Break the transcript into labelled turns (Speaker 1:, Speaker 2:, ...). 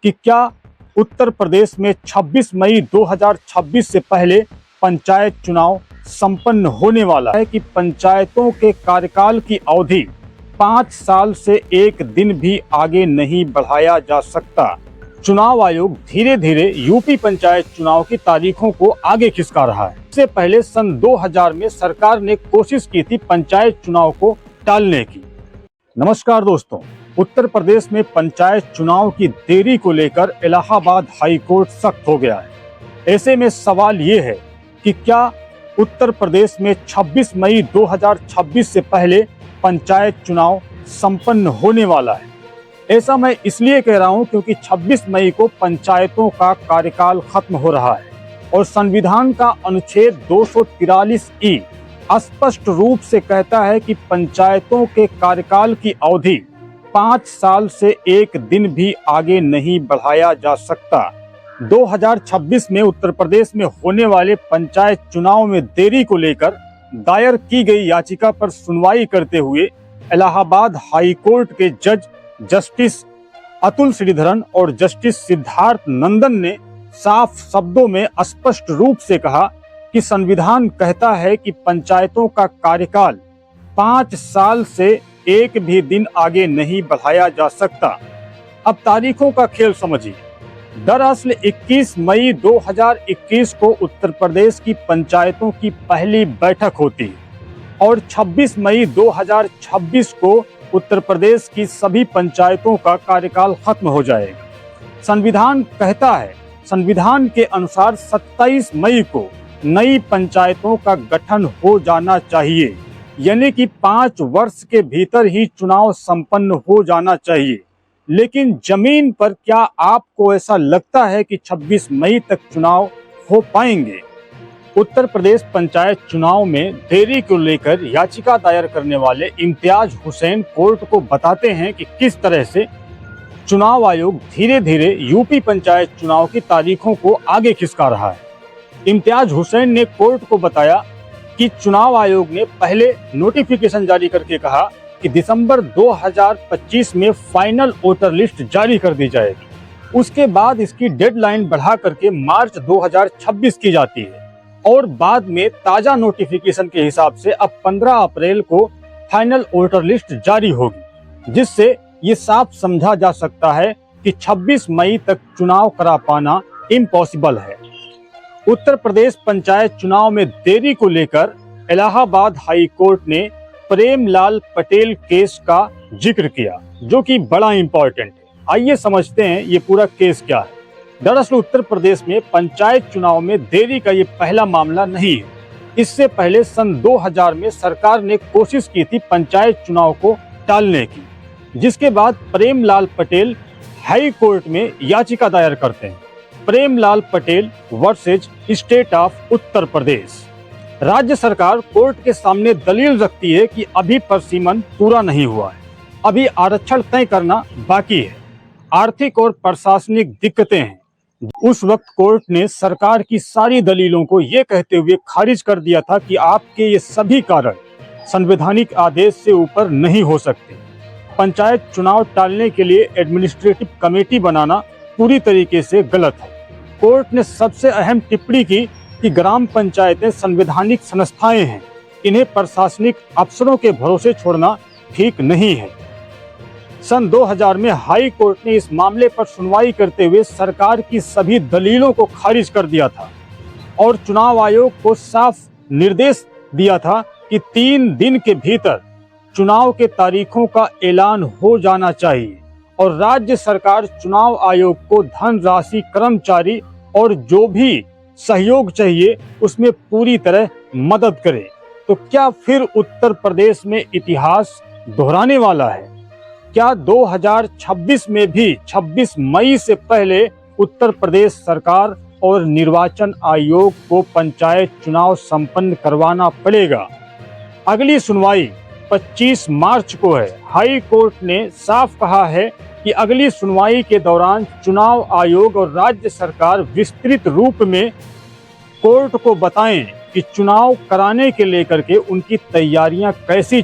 Speaker 1: कि क्या उत्तर प्रदेश में 26 मई 2026 से पहले पंचायत चुनाव संपन्न होने वाला है कि पंचायतों के कार्यकाल की अवधि 5 साल से एक दिन भी आगे नहीं बढ़ाया जा सकता। चुनाव आयोग धीरे धीरे यूपी पंचायत चुनाव की तारीखों को आगे खिसका रहा है। इससे पहले सन 2000 में सरकार ने कोशिश की थी पंचायत चुनाव को टालने की। नमस्कार दोस्तों, उत्तर प्रदेश में पंचायत चुनाव की देरी को लेकर इलाहाबाद हाई कोर्ट सख्त हो गया है। ऐसे में सवाल ये है कि क्या उत्तर प्रदेश में 26 मई 2026 से पहले पंचायत चुनाव संपन्न होने वाला है। ऐसा मैं इसलिए कह रहा हूं क्योंकि 26 मई को पंचायतों का कार्यकाल खत्म हो रहा है और संविधान का अनुच्छेद 243 स्पष्ट रूप से कहता है कि पंचायतों के कार्यकाल की अवधि 5 साल से एक दिन भी आगे नहीं बढ़ाया जा सकता। 2026 में उत्तर प्रदेश में होने वाले पंचायत चुनाव में देरी को लेकर दायर की गई याचिका पर सुनवाई करते हुए इलाहाबाद हाई कोर्ट के जज जस्टिस अतुल श्रीधरन और जस्टिस सिद्धार्थ नंदन ने साफ शब्दों में स्पष्ट रूप से कहा कि संविधान कहता है कि पंचायतों का कार्यकाल 5 साल से एक भी दिन आगे नहीं बढ़ाया जा सकता। अब तारीखों का खेल समझिए। दरअसल 21 मई 2021 को उत्तर प्रदेश की पंचायतों की पहली बैठक होती है और 26 मई 2026 को उत्तर प्रदेश की सभी पंचायतों का कार्यकाल खत्म हो जाएगा। संविधान कहता है, संविधान के अनुसार 27 मई को नई पंचायतों का गठन हो जाना चाहिए, यानी कि 5 वर्ष के भीतर ही चुनाव संपन्न हो जाना चाहिए। लेकिन जमीन पर क्या आपको ऐसा लगता है कि 26 मई तक चुनाव हो पाएंगे? उत्तर प्रदेश पंचायत चुनाव में देरी को लेकर याचिका दायर करने वाले इम्तियाज हुसैन कोर्ट को बताते हैं कि किस तरह से चुनाव आयोग धीरे धीरे यूपी पंचायत चुनाव की तारीखों को आगे खिसका रहा है। इम्तियाज हुसैन ने कोर्ट को बताया कि चुनाव आयोग ने पहले नोटिफिकेशन जारी करके कहा कि दिसंबर 2025 में फाइनल वोटर लिस्ट जारी कर दी जाएगी। उसके बाद इसकी डेडलाइन बढ़ा करके मार्च 2026 की जाती है और बाद में ताजा नोटिफिकेशन के हिसाब से अब 15 अप्रैल को फाइनल वोटर लिस्ट जारी होगी, जिससे ये साफ समझा जा सकता है कि 26 मई तक चुनाव करा पाना इम्पॉसिबल है। उत्तर प्रदेश पंचायत चुनाव में देरी को लेकर इलाहाबाद हाई कोर्ट ने प्रेमलाल पटेल केस का जिक्र किया, जो कि बड़ा इंपॉर्टेंट है। आइए समझते हैं ये पूरा केस क्या है। दरअसल उत्तर प्रदेश में पंचायत चुनाव में देरी का ये पहला मामला नहीं है। इससे पहले सन 2000 में सरकार ने कोशिश की थी पंचायत चुनाव को टालने की, जिसके बाद प्रेमलाल पटेल हाई कोर्ट में याचिका दायर करते हैं। Premlal Patel versus state of Uttar Pradesh. राज्य सरकार कोर्ट के सामने दलील रखती है कि अभी परिसीमन पूरा नहीं हुआ है, अभी आरक्षण तय करना बाकी है, आर्थिक और प्रशासनिक दिक्कतें हैं। उस वक्त कोर्ट ने सरकार की सारी दलीलों को ये कहते हुए खारिज कर दिया था कि आपके ये सभी कारण संवैधानिक आदेश से ऊपर नहीं हो सकते। पंचायत चुनाव टालने के लिए एडमिनिस्ट्रेटिव कमेटी बनाना पूरी तरीके से गलत है। कोर्ट ने सबसे अहम टिप्पणी की कि ग्राम पंचायतें संवैधानिक संस्थाएं हैं, इन्हें प्रशासनिक अफसरों के भरोसे छोड़ना ठीक नहीं है। सन 2000 में हाई कोर्ट ने इस मामले पर सुनवाई करते हुए सरकार की सभी दलीलों को खारिज कर दिया था और चुनाव आयोग को साफ निर्देश दिया था कि 3 दिन के भीतर चुनाव के तारीखों का ऐलान हो जाना चाहिए और राज्य सरकार चुनाव आयोग को धनराशि, कर्मचारी और जो भी सहयोग चाहिए उसमें पूरी तरह मदद करे। तो क्या फिर उत्तर प्रदेश में इतिहास दोहराने वाला है? क्या 2026 में भी 26 मई से पहले उत्तर प्रदेश सरकार और निर्वाचन आयोग को पंचायत चुनाव संपन्न करवाना पड़ेगा? अगली सुनवाई 25 मार्च को है। हाई कोर्ट ने साफ कहा है कि अगली सुनवाई के दौरान चुनाव आयोग और राज्य सरकार विस्तृत रूप में कोर्ट को बताएं कि चुनाव कराने के लेकर के उनकी तैयारियां कैसी